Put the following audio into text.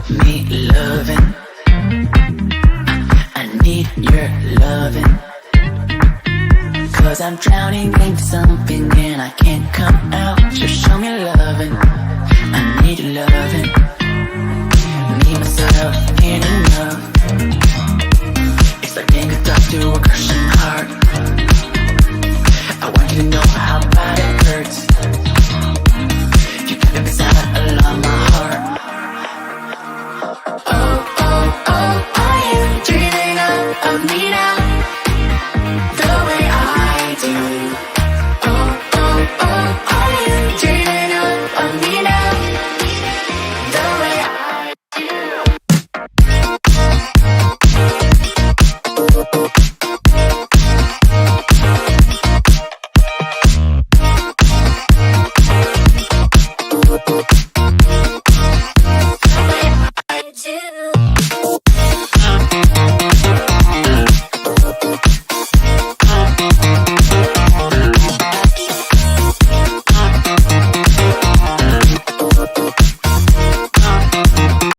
me loving. I need your loving. 'Cause I'm drowning in something and I can't come out. Just show me loving. I need your loving.